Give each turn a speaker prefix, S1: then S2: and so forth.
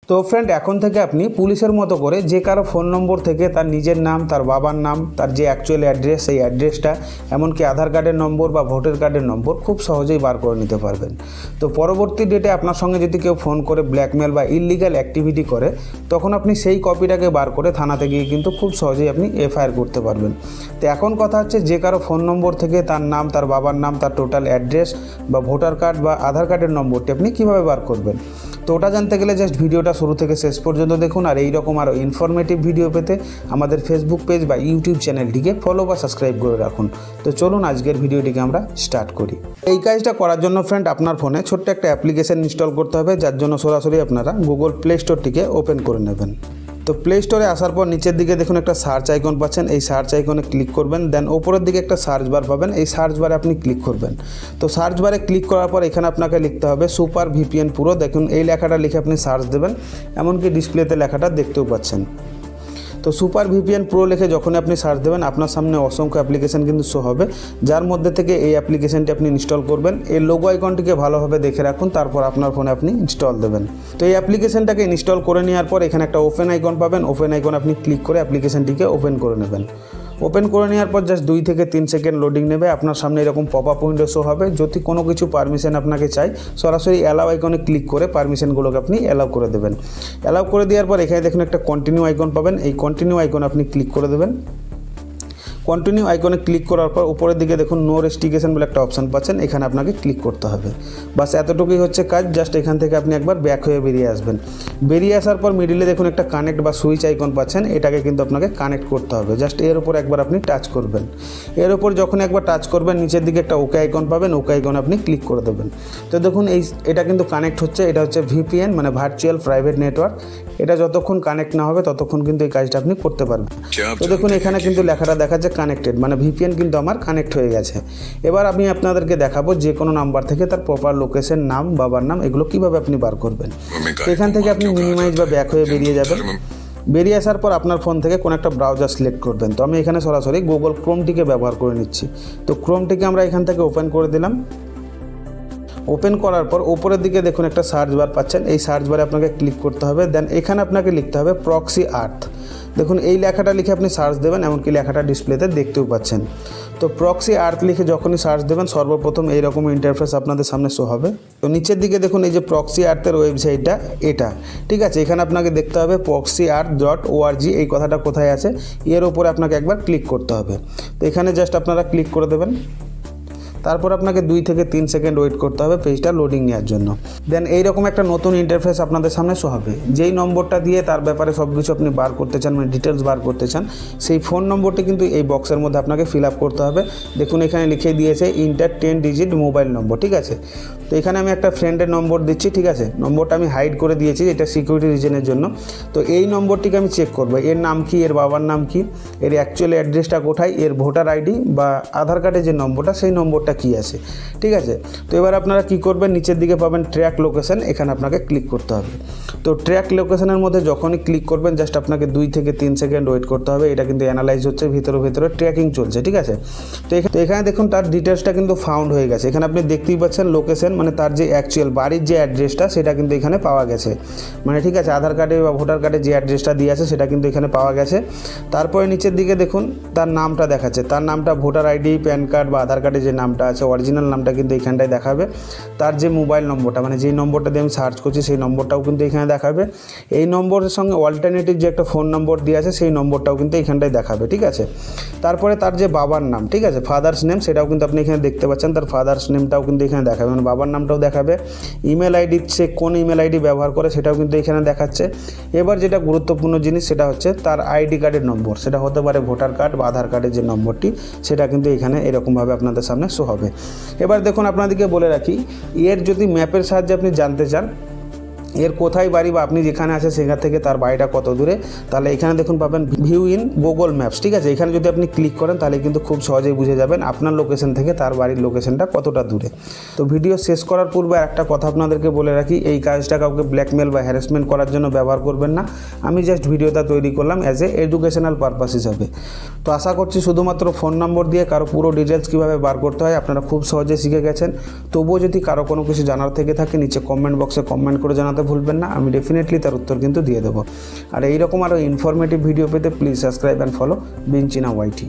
S1: তো ফ্রেন্ড, এখন থেকে আপনি পুলিশের মতো করে যে কারো ফোন নম্বর থেকে তার নিজের নাম, তার বাবার নাম, তার যে অ্যাকচুয়াল অ্যাড্রেস, সেই অ্যাড্রেসটা, এমনকি আধার কার্ডের নম্বর বা ভোটার কার্ডের নম্বর খুব সহজেই বার করে নিতে পারবেন। তো পরবর্তী ডেটে আপনার সঙ্গে যদি কেউ ফোন করে ব্ল্যাকমেল বা ইললিগাল অ্যাক্টিভিটি করে, তখন আপনি সেই কপিটাকে বার করে থানাতে গিয়ে কিন্তু খুব সহজেই আপনি এফআইআর করতে পারবেন। তো এখন কথা হচ্ছে, যে কারো ফোন নম্বর থেকে তার নাম, তার বাবার নাম, তার টোটাল অ্যাড্রেস বা ভোটার কার্ড বা আধার কার্ডের নম্বরটি আপনি কীভাবে বার করবেন। তো ওটা জানতে গেলে জাস্ট ভিডিওটা শুরু থেকে শেষ পর্যন্ত দেখুন। আর এইরকম আরও ইনফরমেটিভ ভিডিও পেতে আমাদের ফেসবুক পেজ বা ইউটিউব চ্যানেলটিকে ফলো বা সাবস্ক্রাইব করে রাখুন। তো চলুন আজকের ভিডিওটিকে আমরা স্টার্ট করি। এই কাজটা করার জন্য ফ্রেন্ড, আপনার ফোনে ছোট্ট একটা অ্যাপ্লিকেশন ইনস্টল করতে হবে, যার জন্য সরাসরি আপনারা গুগল প্লে স্টোরটিকে ওপেন করে নেবেন। তো প্লে স্টোরে আসার পর নিচের দিকে দেখুন একটা সার্চ আইকন পাচ্ছেন, এই সার্চ আইকনে ক্লিক করবেন। দেন ওপরের দিকে একটা সার্চ বার পাবেন, এই সার্চ বারে আপনি ক্লিক করবেন। তো সার্চ বারে ক্লিক করার পর এখানে আপনাকে লিখতে হবে সুপার ভিপিএন প্রো। দেখুন এই লেখাটা লিখে আপনি সার্চ দেবেন, এমনকি ডিসপ্লেতে লেখাটা দেখতেও পাচ্ছেন। তো সুপার ভিপিএন প্রো লিখে যখন আপনি সার্চ দেবেন, আপনার সামনে অসংখ্য অ্যাপ্লিকেশান কিন্তু শো হবে, যার মধ্যে থেকে এই অ্যাপ্লিকেশানটি আপনি ইনস্টল করবেন। এই লোগো আইকনটিকে ভালোভাবে দেখে রাখুন, তারপর আপনার ফোনে আপনি ইনস্টল দেবেন। তো এই অ্যাপ্লিকেশানটাকে ইনস্টল করে নেওয়ার পর এখানে একটা ওপেন আইকন পাবেন, ওপেন আইকন আপনি ক্লিক করে অ্যাপ্লিকেশানটিকে ওপেন করে নেবেন। ওপেন করে নেওয়ার পর জাস্ট 2 থেকে 3 সেকেন্ড লোডিং নেবে। আপনার সামনে এরকম পপ আপ উইন্ডো শো হবে। যদি কোনো কিছু পারমিশন আপনাকে চাই, সরাসরি অ্যালাউ আইকনে ক্লিক করে পারমিশনগুলোকে আপনি অ্যালাউ করে দেবেন। অ্যালাউ করে দেওয়ার পর এখানে দেখুন একটা কন্টিনিউ আইকন পাবেন, এই কন্টিনিউ আইকনে আপনি ক্লিক করে দেবেন। কন্টিনিউ আইকনে ক্লিক করার পর উপরের দিকে দেখুন নো রেস্ট্রিকশন বলে একটা অপশান পাচ্ছেন, এখানে আপনাকে ক্লিক করতে হবে। বাস এতটুকুই হচ্ছে কাজ। জাস্ট এখান থেকে আপনি একবার ব্যাক হয়ে বেরিয়ে আসবেন। বেরিয়ে আসার পর মিডিলে দেখুন একটা কানেক্ট বা সুইচ আইকন পাচ্ছেন, এটাকে কিন্তু আপনাকে কানেক্ট করতে হবে। জাস্ট এর উপর একবার আপনি টাচ করবেন। এর উপর যখন একবার টাচ করবেন, নিচের দিকে একটা ওকে আইকন পাবেন, ওকে আইকন আপনি ক্লিক করে দেবেন। তো দেখুন এটা কিন্তু কানেক্ট হচ্ছে। এটা হচ্ছে ভিপিএন মানে ভার্চুয়াল প্রাইভেট নেটওয়ার্ক। এটা যতক্ষণ কানেক্ট না হবে ততক্ষণ কিন্তু এই কাজটা আপনি করতে পারবেন। তো দেখুন এখানে কিন্তু লেখাটা দেখাচ্ছে কানেক্টেড, মানে ভিপিএন কিন্তু আমার কানেক্ট হয়ে গেছে। এবার আমি আপনাদেরকে দেখাবো যে কোনো নাম্বার থেকে তার প্রপার লোকেশন, নাম, বাবার নাম, এগুলো কীভাবে আপনি বার করবেন। তো এখান থেকে আপনি মিনিমাইজ বা ব্যাক হয়ে বেরিয়ে যাবেন। বেরিয়ে আসার পর আপনার ফোন থেকে কোনো একটা ব্রাউজার সিলেক্ট করবেন। তো আমি এখানে সরাসরি গুগল ক্রোমটিকে ব্যবহার করে নিচ্ছি। তো ক্রোমটিকে আমরা এখান থেকে ওপেন করে দিলাম। ওপেন করার পর উপরের দিকে দেখুন একটা সার্চ বার পাচ্ছেন, এই সার্চ বারে আপনাকে ক্লিক করতে হবে। দেন এখানে আপনাকে লিখতে হবে প্রক্সি আর্থ। দেখুন এই লেখাটা লিখে আপনি সার্চ দেবেন, এমনকি লেখাটা ডিসপ্লেতে দেখতেও পাচ্ছেন। তো প্রক্সি আর্থ লিখে যখনই সার্চ দেবেন, সর্বপ্রথম এইরকম ইন্টারফেস আপনাদের সামনে শো হবে। তো নিচের দিকে দেখুন এই যে প্রক্সি আর্থের ওয়েবসাইটটা, এটা ঠিক আছে। এখানে আপনাকে দেখতে হবে proxyarth.org, এই কথাটা কোথায় আছে, এর উপরে আপনাকে একবার ক্লিক করতে হবে। তো এখানে জাস্ট আপনারা ক্লিক করে দেবেন। তারপর আপনাকে 2 থেকে 3 সেকেন্ড ওয়েট করতে হবে পেজটা লোডিং নেওয়ার জন্য। দেন এইরকম একটা নতুন ইন্টারফেস আপনাদের সামনে শো হবে। যেই নম্বরটা দিয়ে তার ব্যাপারে সব কিছু আপনি বার করতে চান, মানে ডিটেলস বার করতে চান, সেই ফোন নম্বরটি কিন্তু এই বক্সের মধ্যে আপনাকে ফিল আপ করতে হবে। দেখুন এখানে লিখে দিয়েছে ইন্টার 10 ডিজিট মোবাইল নম্বর, ঠিক আছে। তো এখানে আমি একটা ফ্রেন্ডের নম্বর দিচ্ছি, ঠিক আছে। নম্বরটা আমি হাইড করে দিয়েছি, এটা সিকিউরিটি রিজনের জন্য। তো এই নম্বরটিকে আমি চেক করবো, এর নাম কি, এর বাবার নাম কি, এর অ্যাকচুয়াল অ্যাড্রেসটা কোথায়, এর ভোটার আইডি বা আধার কার্ডের যে নম্বরটা, সেই নম্বরটা কি আছে, ঠিক আছে। তো এবার আপনারা কি করবেন, নিচের দিকে পাবেন ট্র্যাক লোকেশন, এখানে আপনাকে ক্লিক করতে হবে। তো ট্র্যাক লোকেশনের মধ্যে যখনই ক্লিক করবেন, জাস্ট আপনাকে 2 থেকে 3 সেকেন্ড ওয়েট করতে হবে। এটা কিন্তু অ্যানালাইজ হচ্ছে, ভিতরে ট্র্যাকিং চলছে, ঠিক আছে। তো এখানে দেখুন তার ডিটেলসটা কিন্তু ফাউন্ড হয়ে গেছে। এখানে আপনি দেখতেই পাচ্ছেন লোকেশন, মানে তার যে অ্যাকচুয়াল বাড়ির যে অ্যাড্রেসটা, সেটা কিন্তু এখানে পাওয়া গেছে, মানে ঠিক আছে। আধার কার্ডে বা ভোটার কার্ডে যে অ্যাড্রেসটা দিয়ে আছে সেটা কিন্তু এখানে পাওয়া গেছে। তারপরে নিচের দিকে দেখুন তার নামটা দেখাচ্ছে, তার নামটা ভোটার আইডি, প্যান কার্ড বা আধার কার্ডে যে নামটা আছে, অরিজিনাল নামটা কিন্তু এখানটায় দেখাবে। তার যে মোবাইল নম্বরটা, মানে যেই নম্বরটা দিয়ে আমি সার্চ করছি, সেই নম্বরটাও কিন্তু এখানে দেখাবে। এই নম্বরের সঙ্গে অল্টারনেটিভ যে একটা ফোন নম্বর দিয়ে আছে, সেই নম্বরটাও কিন্তু এখানটায় দেখাবে, ঠিক আছে। তারপরে তার যে বাবার নাম, ঠিক আছে, ফাদার্স নেম, সেটাও কিন্তু আপনি এখানে দেখতে পাচ্ছেন। তার ফাদার্স নেমটাও কিন্তু এখানে দেখাবে, মানে বাবার নামটাও দেখাবে। ইমেল আইডি, সে কোন ইমেল আইডি ব্যবহার করে, সেটাও কিন্তু এখানে দেখাচ্ছে। এবার যেটা গুরুত্বপূর্ণ জিনিস, সেটা হচ্ছে তার আইডি কার্ডের নম্বর, সেটা হতে পারে ভোটার কার্ড বা আধার কার্ডের যে নম্বরটি, সেটা কিন্তু এখানে এরকমভাবে আপনাদের সামনে শো হবে। এবার দেখুন আপনাদেরকে বলে রাখি, এর যদি ম্যাপের সাহায্যে আপনি জানতে চান এর কোথায় বাড়ি বা আপনি যেখানে আছে সেখান থেকে তার বাড়িটা কত দূরে, তাহলে এখানে দেখুন পাবেন ভিউ ইন গুগল ম্যাপস, ঠিক আছে। এখানে যদি আপনি ক্লিক করেন তাহলে কিন্তু খুব সহজেই বুঝে যাবেন আপনার লোকেশন থেকে তার বাড়ির লোকেশনটা কতটা দূরে। তো ভিডিও শেষ করার পূর্বে একটা কথা আপনাদেরকে বলে রাখি, এই কাজটা কাউকে ব্ল্যাকমেল বা হ্যারাসমেন্ট করার জন্য ব্যবহার করবেন না। আমি জাস্ট ভিডিওটা তৈরি করলাম অ্যাজ এ এডুকেশনাল পারপাস হিসাবে। তো আশা করছি শুধুমাত্র ফোন নম্বর দিয়ে কারো পুরো ডিটেলস কীভাবে বার করতে হয় আপনারা খুব সহজে শিখে গেছেন। তবুও যদি কারো কোনো কিছু জানার থেকে থাকে নিচে কমেন্ট বক্সে কমেন্ট করে জানাতে জানাতে ভুলবেন না, আমি ডেফিনেটলি তার উত্তর কিন্তু দিয়ে দেবো। আর এইরকম আরও ইনফরমেটিভ ভিডিও পেতে প্লিজ সাবস্ক্রাইব অ্যান্ড ফলো বিঞ্চিনা ওয়াইটি।